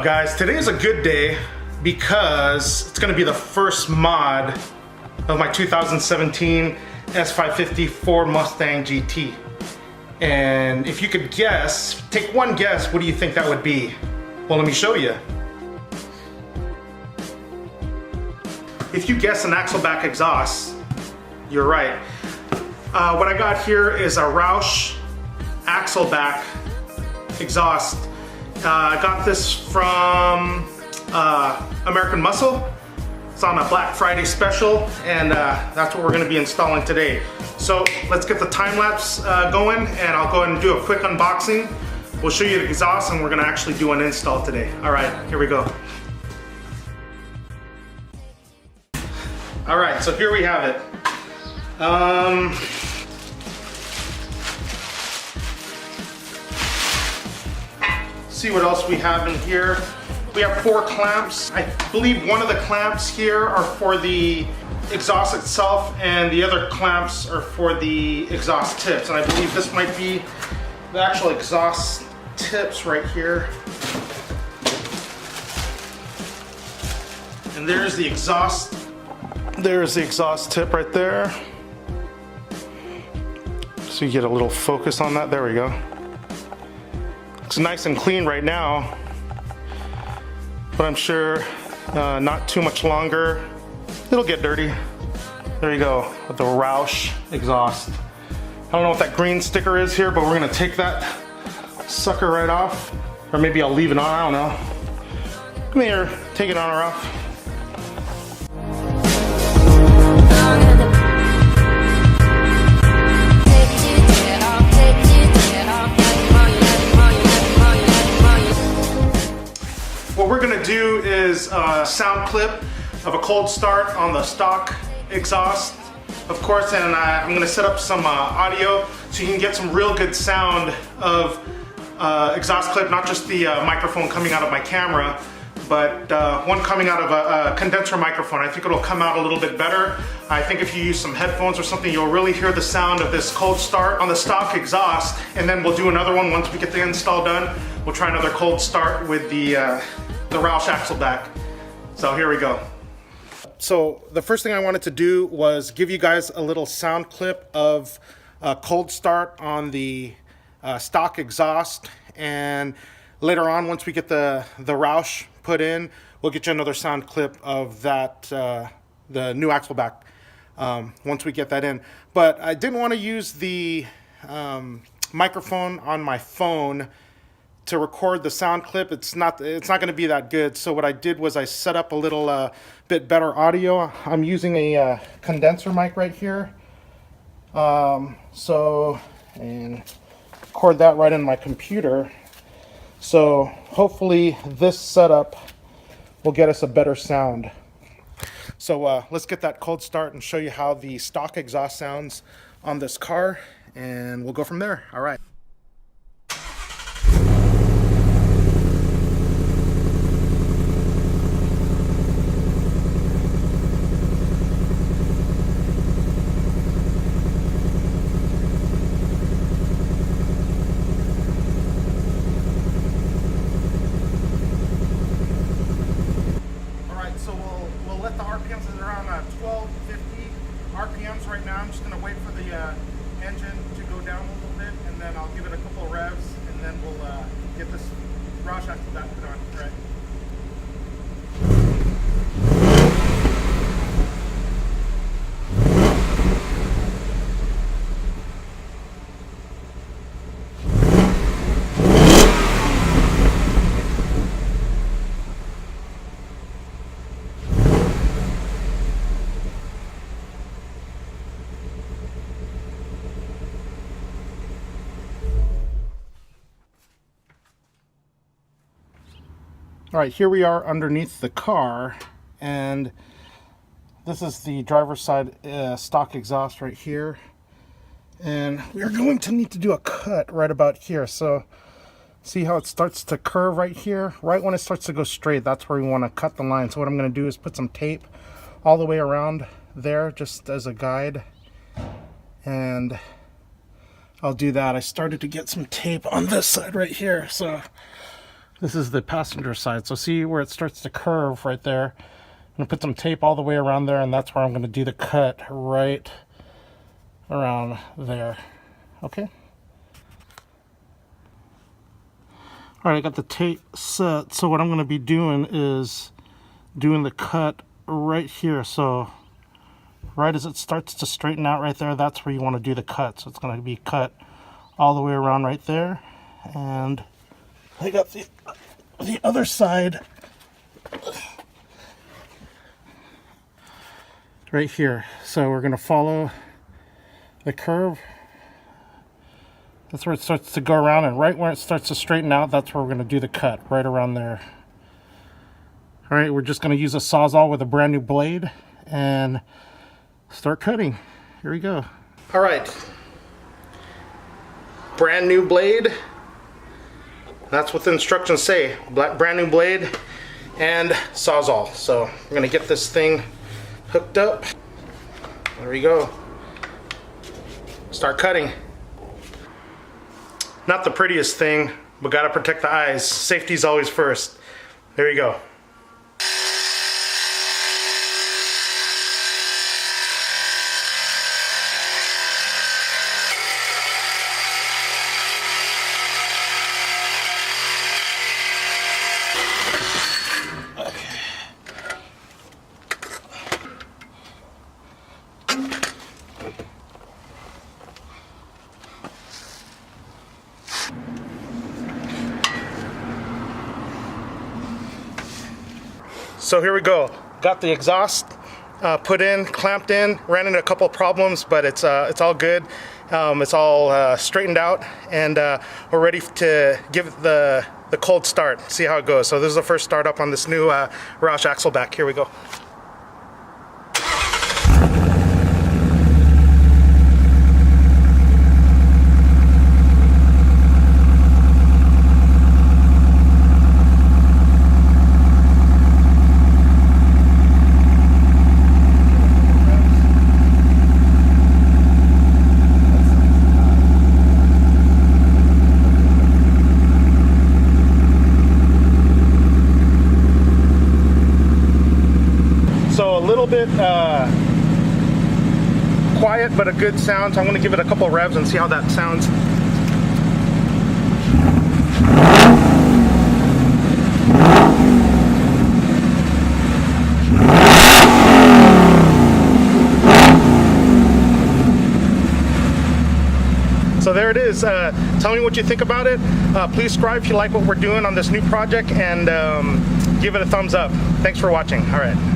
up, guys? Today is a good day because it's going to be the first mod of my 2017 S550 Ford Mustang GT. And if you could guess, take one guess, what do you think that would be? Well, let me show you. If you guess an axle-back exhaust, you're right. What I got here is a Roush axle-back exhaust. I got this from American Muscle. It's on a Black Friday special, and that's what we're going to be installing today. So let's get the time lapse going, and I'll go ahead and do a quick unboxing. We'll show you the exhaust, and we're going to actually do an install today. All right, here we go. All right, so here we have it. See what else we have in here. We have 4 clamps. I believe one of the clamps here are for the exhaust itself, and the other clamps are for the exhaust tips. And I believe this might be the actual exhaust tips right here. And there's the exhaust. There's the exhaust tip right there. So you get a little focus on that. There we go. Looks nice and clean right now, but I'm sure not too much longer it'll get dirty. There you go, with the Roush exhaust. I don't know what that green sticker is here, but we're gonna take that sucker right off, or maybe I'll leave it on, I don't know. Come here, take it on or off. What we're gonna do is a sound clip of a cold start on the stock exhaust, of course, and I'm gonna set up some audio so you can get some real good sound of exhaust clip, not just the microphone coming out of my camera, but one coming out of a condenser microphone. I think it'll come out a little bit better. I think if you use some headphones or something, you'll really hear the sound of this cold start on the stock exhaust, and then we'll do another one once we get the install done. We'll try another cold start with the Roush axle-back. So here we go. So the first thing I wanted to do was give you guys a little sound clip of a cold start on the stock exhaust, and later on, once we get the Roush put in, we'll get you another sound clip of that, the new axle-back, once we get that in. But I didn't want to use the microphone on my phone to record the sound clip. It's not going to be that good. So what I did was I set up a little bit better audio. I'm using a condenser mic right here. And record that right in my computer. So hopefully this setup will get us a better sound. So let's get that cold start and show you how the stock exhaust sounds on this car, and we'll go from there. All right. So we'll let the RPMs is around 1250 RPMs right now. I'm just going to wait for the engine to go down a little bit, and then I'll give it a couple of revs, and then we'll get this Roush axle-back put on. Right. All right, here we are underneath the car, and this is the driver's side stock exhaust right here. And we are going to need to do a cut right about here. So see how it starts to curve right here? Right when it starts to go straight, that's where we want to cut the line. So what I'm going to do is put some tape all the way around there just as a guide. And I'll do that. I started to get some tape on this side right here, so This is the passenger side. So see where it starts to curve right there. I'm gonna put some tape all the way around there, and that's where I'm gonna do the cut right around there. Okay. All right, I got the tape set. So what I'm gonna be doing is doing the cut right here. So right as it starts to straighten out right there, that's where you want to do the cut. So it's going to be cut all the way around right there. And I got the other side right here. So we're going to follow the curve. That's where it starts to go around, and right where it starts to straighten out, that's where we're going to do the cut, right around there. All right, we're just going to use a Sawzall with a brand new blade and start cutting. Here we go. All right, brand new blade. That's what the instructions say. Brand new blade and Sawzall. So we're gonna get this thing hooked up. There we go. Start cutting. Not the prettiest thing, but gotta protect the eyes. Safety's always first. There you go. So here we go. Got the exhaust put in, clamped in, ran into a couple of problems, but it's all good. It's all straightened out, and we're ready to give it the cold start, see how it goes. So this is the first start up on this new Roush axle back. Here we go. So a little bit quiet, but a good sound. So I'm going to give it a couple of revs and see how that sounds. So there it is. Tell me what you think about it. Please subscribe if you like what we're doing on this new project, and give it a thumbs up. Thanks for watching. All right.